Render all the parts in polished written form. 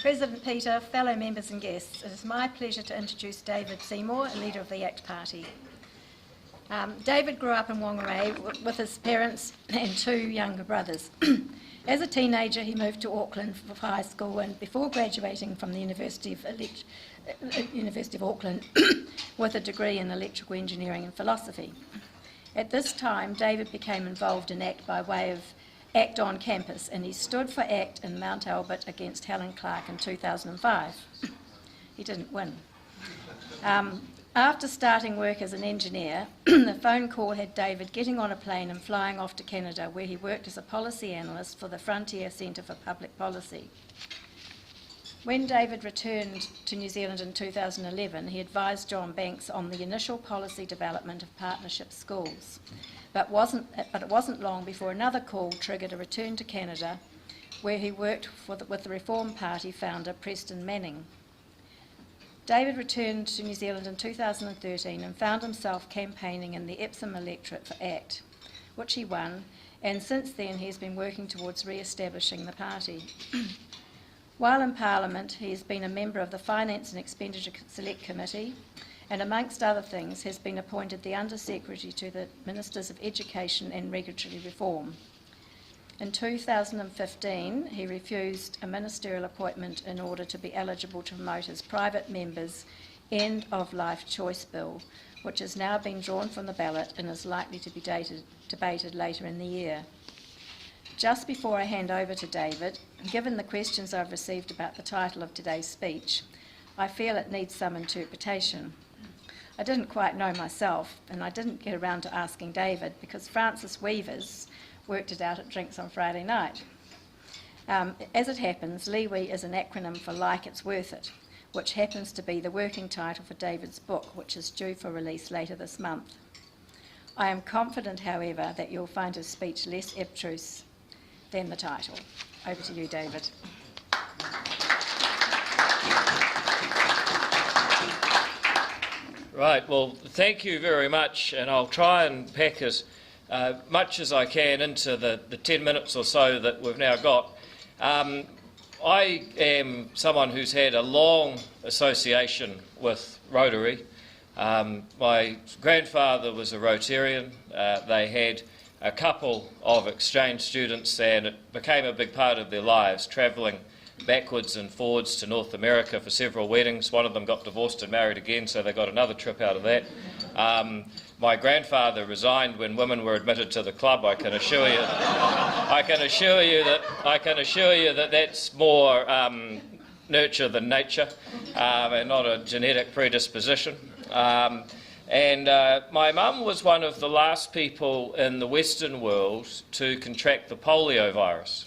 President Peter, fellow members and guests, it is my pleasure to introduce David Seymour, a leader of the ACT Party. David grew up in Whangarei with his parents and 2 younger brothers. As a teenager, he moved to Auckland for high school, and before graduating from the University of Auckland with a degree in electrical engineering and philosophy. At this time, David became involved in ACT by way of ACT on campus, and he stood for ACT in Mount Albert against Helen Clark in 2005. He didn't win. After starting work as an engineer, the phone call had David getting on a plane and flying off to Canada, where he worked as a policy analyst for the Frontier Centre for Public Policy. When David returned to New Zealand in 2011, he advised John Banks on the initial policy development of partnership schools. But it wasn't long before another call triggered a return to Canada, where he worked with the Reform Party founder Preston Manning. David returned to New Zealand in 2013 and found himself campaigning in the Epsom electorate for ACT, which he won, and since then he's been working towards re-establishing the party. While in Parliament, he has been a member of the Finance and Expenditure Select Committee, and amongst other things has been appointed the Under-Secretary to the Ministers of Education and Regulatory Reform. In 2015, he refused a ministerial appointment in order to be eligible to promote his private member's end-of-life choice bill, which has now been drawn from the ballot and is likely to be debated later in the year. Just before I hand over to David, given the questions I've received about the title of today's speech, I feel it needs some interpretation. I didn't quite know myself, and I didn't get around to asking David because Francis Weavers worked it out at drinks on Friday night. As it happens, LIWI is an acronym for Like It's Worth It, which happens to be the working title for David's book, which is due for release later this month. I am confident, however, that you'll find his speech less abstruse than the title. Over to you, David. Right, well, thank you very much, and I'll try and pack as much as I can into the 10 minutes or so that we've now got. I am someone who's had a long association with Rotary. My grandfather was a Rotarian. They had a couple of exchange students, and it became a big part of their lives, travelling backwards and forwards to North America for several weddings. One of them got divorced and married again, so they got another trip out of that. My grandfather resigned when women were admitted to the club. I can assure you that that's more nurture than nature, and not a genetic predisposition. And my mum was one of the last people in the Western world to contract the polio virus.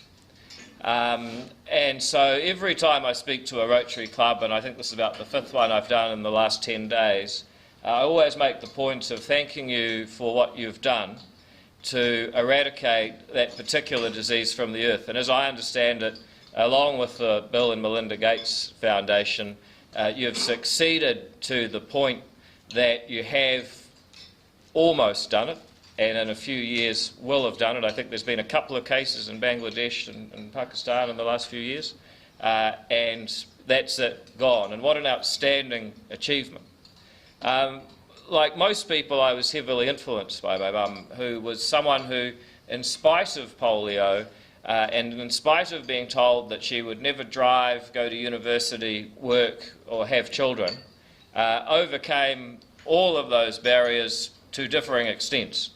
And so every time I speak to a Rotary Club, and I think this is about the 5th one I've done in the last 10 days, I always make the point of thanking you for what you've done to eradicate that particular disease from the earth. And as I understand it, along with the Bill and Melinda Gates Foundation, you've succeeded to the point that you have almost done it, and in a few years will have done it. I think there's been a couple of cases in Bangladesh and Pakistan in the last few years, and that's it, gone. And what an outstanding achievement. Like most people, I was heavily influenced by my mum, who was someone who, in spite of polio, and in spite of being told that she would never drive, go to university, work, or have children, overcame all of those barriers to differing extents.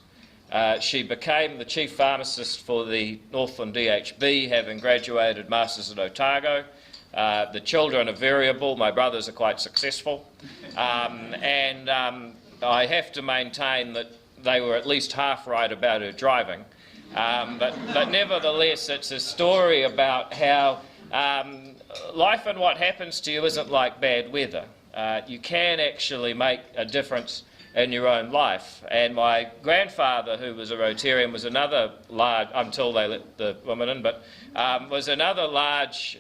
She became the chief pharmacist for the Northland DHB, having graduated Masters at Otago. The children are variable. My brothers are quite successful. And I have to maintain that they were at least half right about her driving. But nevertheless, it's a story about how life and what happens to you isn't like bad weather. You can actually make a difference in your own life. And my grandfather, who was a Rotarian, was another large, until they let the woman in, but was another large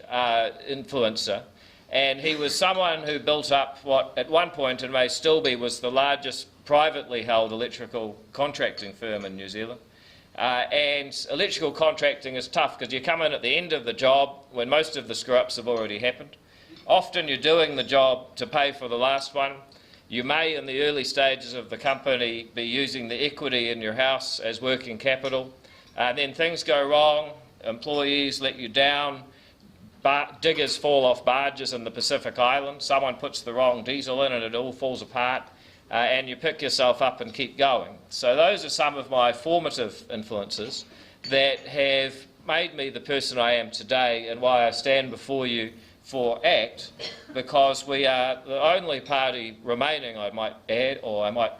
influencer. And he was someone who built up what at one point, and may still be, was the largest privately held electrical contracting firm in New Zealand. And electrical contracting is tough because you come in at the end of the job when most of the screw-ups have already happened. Often you're doing the job to pay for the last one. You may, in the early stages of the company, be using the equity in your house as working capital. Then things go wrong, employees let you down, diggers fall off barges in the Pacific Islands, someone puts the wrong diesel in and it all falls apart, and you pick yourself up and keep going. So those are some of my formative influences that have made me the person I am today and why I stand before you for ACT, because we are the only party remaining, I might add, or I might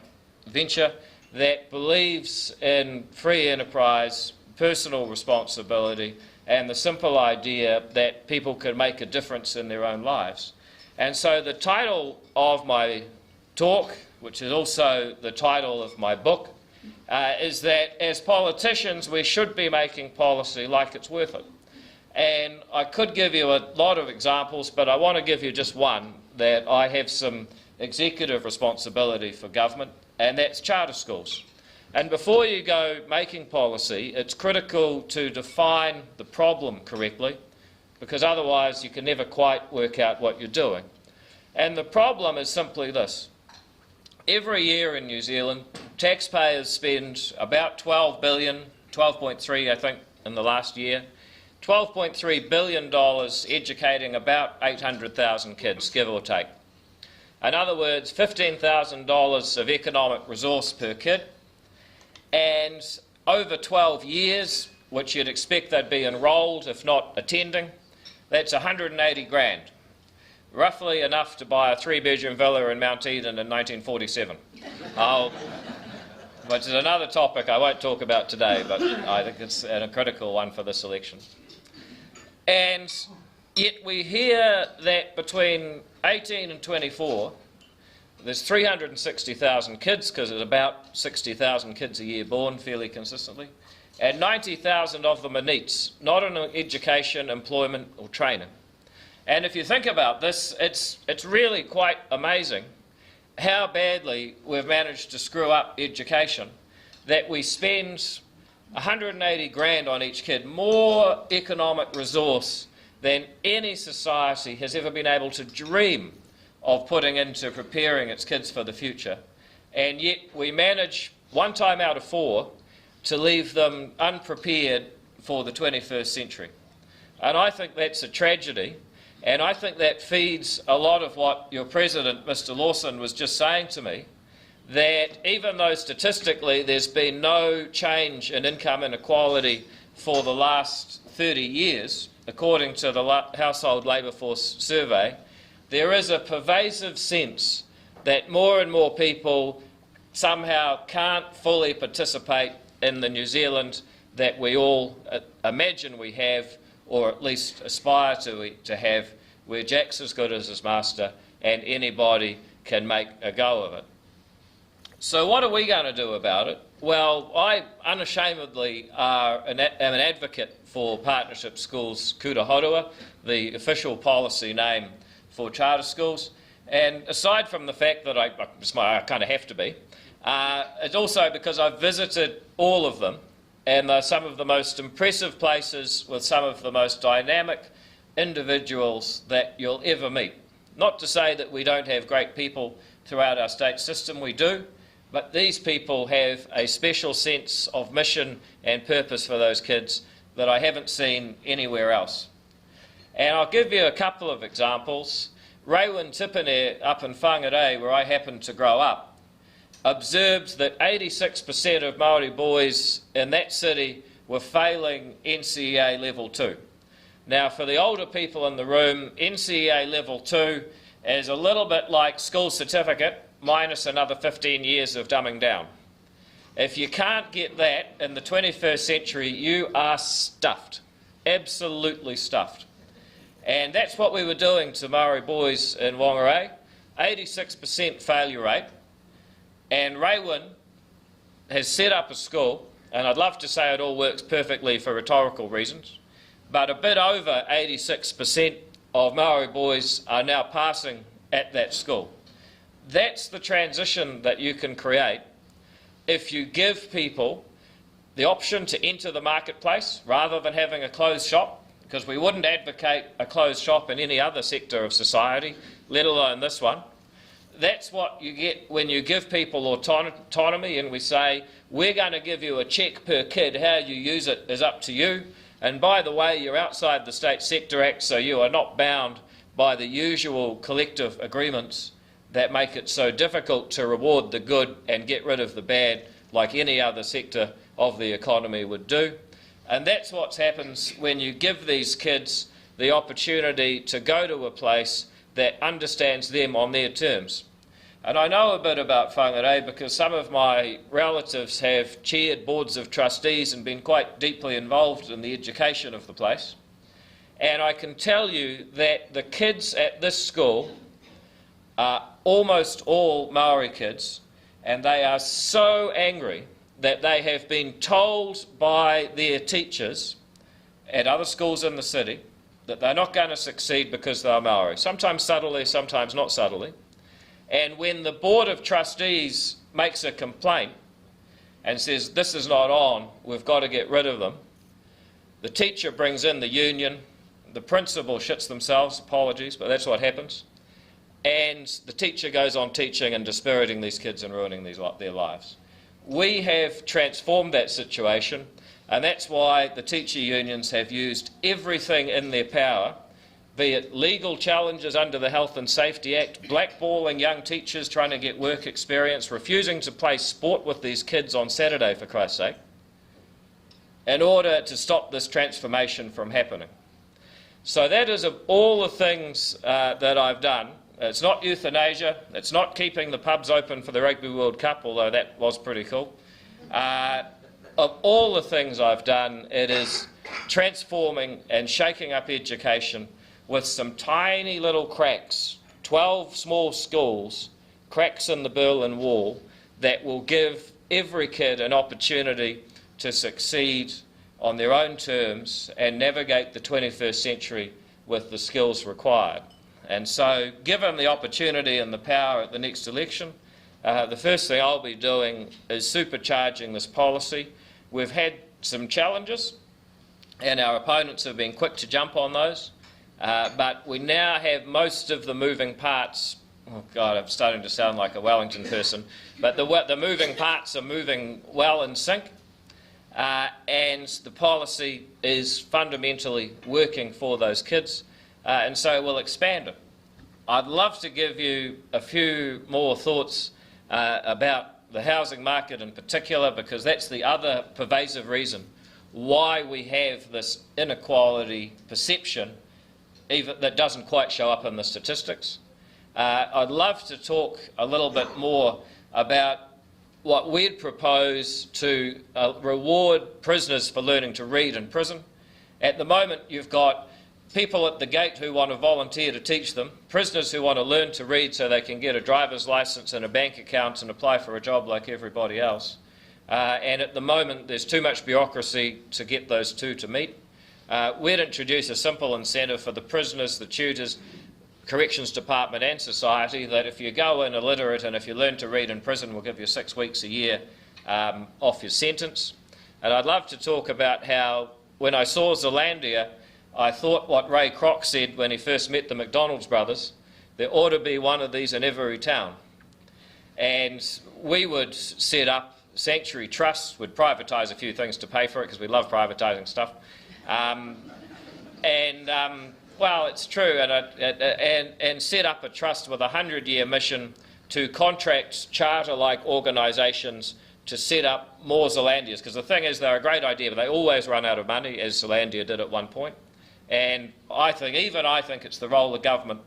venture, that believes in free enterprise, personal responsibility, and the simple idea that people can make a difference in their own lives. And so the title of my talk, which is also the title of my book, is that as politicians we should be making policy like it's worth it. And I could give you a lot of examples, but I want to give you just one, that I have some executive responsibility for government, and that's charter schools. And before you go making policy, it's critical to define the problem correctly, because otherwise you can never quite work out what you're doing. And the problem is simply this. Every year in New Zealand, taxpayers spend about 12 billion, 12.3 I think in the last year, $12.3 billion educating about 800,000 kids, give or take. In other words, $15,000 of economic resource per kid, and over 12 years, which you'd expect they'd be enrolled if not attending, that's 180 grand. Roughly enough to buy a 3-bedroom villa in Mount Eden in 1947. Which is another topic I won't talk about today, but I think it's a critical one for this election. And yet we hear that between 18 and 24, there's 360,000 kids, because there's about 60,000 kids a year born fairly consistently, and 90,000 of them are NEETs, not in education, employment or training. And if you think about this, it's really quite amazing how badly we've managed to screw up education, that we spend 180 grand on each kid, more economic resource than any society has ever been able to dream of putting into preparing its kids for the future. And yet we manage 1 time out of 4 to leave them unprepared for the 21st century. And I think that's a tragedy. And I think that feeds a lot of what your president, Mr. Lawson, was just saying to me, that even though statistically there's been no change in income inequality for the last 30 years, according to the Household Labour Force survey, there is a pervasive sense that more and more people somehow can't fully participate in the New Zealand that we all imagine we have, or at least aspire to have, where Jack's as good as his master and anybody can make a go of it. So what are we going to do about it? Well, I unashamedly am an advocate for partnership schools kura horua, the official policy name for charter schools. And aside from the fact that I kind of have to be, it's also because I've visited all of them, and they're some of the most impressive places with some of the most dynamic individuals that you'll ever meet. Not to say that we don't have great people throughout our state system, we do, but these people have a special sense of mission and purpose for those kids that I haven't seen anywhere else. And I'll give you a couple of examples. Raewyn Tipene up in Whangarei, where I happened to grow up, observed that 86% of Maori boys in that city were failing NCEA Level 2. Now, for the older people in the room, NCEA Level 2 is a little bit like school certificate minus another 15 years of dumbing down. If you can't get that in the 21st century, you are stuffed, absolutely stuffed. And that's what we were doing to Maori boys in Whangarei, 86% failure rate. And Raewyn has set up a school, and I'd love to say it all works perfectly for rhetorical reasons, but a bit over 86% of Maori boys are now passing at that school. That's the transition that you can create if you give people the option to enter the marketplace rather than having a closed shop, because we wouldn't advocate a closed shop in any other sector of society, let alone this one. That's what you get when you give people autonomy and we say, we're going to give you a cheque per kid, how you use it is up to you. And by the way, you're outside the State Sector Act, so you are not bound by the usual collective agreements that make it so difficult to reward the good and get rid of the bad like any other sector of the economy would do. And that's what happens when you give these kids the opportunity to go to a place that understands them on their terms. And I know a bit about Whangarei because some of my relatives have chaired boards of trustees and been quite deeply involved in the education of the place. And I can tell you that the kids at this school are almost all Maori kids, and they are so angry that they have been told by their teachers at other schools in the city that they're not going to succeed because they're Maori, sometimes subtly, sometimes not subtly. And when the Board of Trustees makes a complaint and says, this is not on, we've got to get rid of them, the teacher brings in the union, the principal shits themselves, apologies, but that's what happens, and the teacher goes on teaching and dispiriting these kids and ruining their lives. We have transformed that situation, and that's why the teacher unions have used everything in their power, be it legal challenges under the Health and Safety Act, blackballing young teachers trying to get work experience, refusing to play sport with these kids on Saturday, for Christ's sake, in order to stop this transformation from happening. So that is of all the things that I've done. It's not euthanasia, it's not keeping the pubs open for the Rugby World Cup, although that was pretty cool. Of all the things I've done, it is transforming and shaking up education with some tiny little cracks, 12 small schools, cracks in the Berlin Wall, that will give every kid an opportunity to succeed on their own terms and navigate the 21st century with the skills required. And so, given the opportunity and the power at the next election, the first thing I'll be doing is supercharging this policy. We've had some challenges, and our opponents have been quick to jump on those, but we now have most of the moving parts. Oh God, I'm starting to sound like a Wellington person, but the moving parts are moving well in sync, and the policy is fundamentally working for those kids. And so we'll expand it. I'd love to give you a few more thoughts about the housing market in particular, because that's the other pervasive reason why we have this inequality perception even that doesn't quite show up in the statistics. I'd love to talk a little bit more about what we'd propose to reward prisoners for learning to read in prison. At the moment, you've got people at the gate who want to volunteer to teach them, prisoners who want to learn to read so they can get a driver's licence and a bank account and apply for a job like everybody else. And at the moment, there's too much bureaucracy to get those two to meet. We'd introduce a simple incentive for the prisoners, the tutors, Corrections Department and society that if you go in illiterate and if you learn to read in prison, we'll give you 6 weeks a year off your sentence. And I'd love to talk about how, when I saw Zealandia, I thought what Ray Kroc said when he first met the McDonald's brothers, there ought to be one of these in every town. And we would set up sanctuary trusts, would privatise a few things to pay for it because we love privatising stuff. Well, it's true, and set up a trust with a 100-year mission to contract charter-like organisations to set up more Zealandias. Because the thing is, they're a great idea, but they always run out of money, as Zealandia did at one point. And I think it's the role of government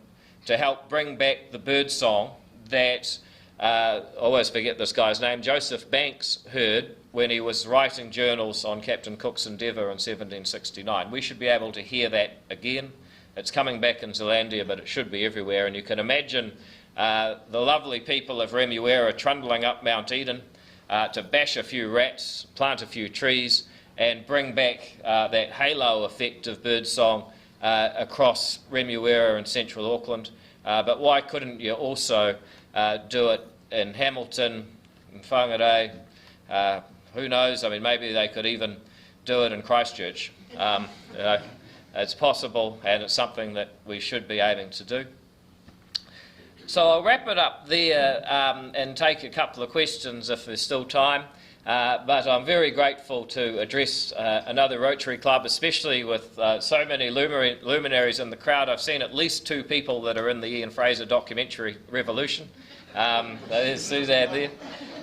to help bring back the bird song that, I always forget this guy's name, Joseph Banks heard when he was writing journals on Captain Cook's Endeavour in 1769. We should be able to hear that again. It's coming back in Zealandia, but it should be everywhere. And you can imagine the lovely people of Remuera trundling up Mount Eden to bash a few rats, plant a few trees, and bring back that halo effect of birdsong across Remuera and central Auckland. But why couldn't you also do it in Hamilton, in Whangarei, who knows? I mean, maybe they could even do it in Christchurch. It's possible, and it's something that we should be aiming to do. So I'll wrap it up there and take a couple of questions if there's still time. But I'm very grateful to address another Rotary Club, especially with so many luminaries in the crowd. I've seen at least 2 people that are in the Ian Fraser documentary Revolution. There's Suzanne there.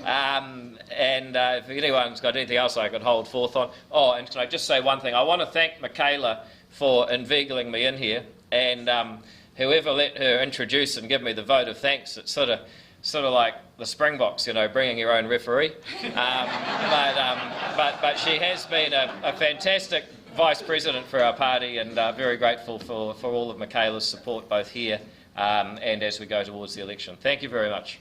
And if anyone's got anything else I could hold forth on. Oh, and can I just say one thing? I want to thank Michaela for inveigling me in here, and whoever let her introduce and give me the vote of thanks. It's sort of like the Springboks, bringing your own referee. But she has been a fantastic vice president for our party, and very grateful for all of Michaela's support both here and as we go towards the election. Thank you very much.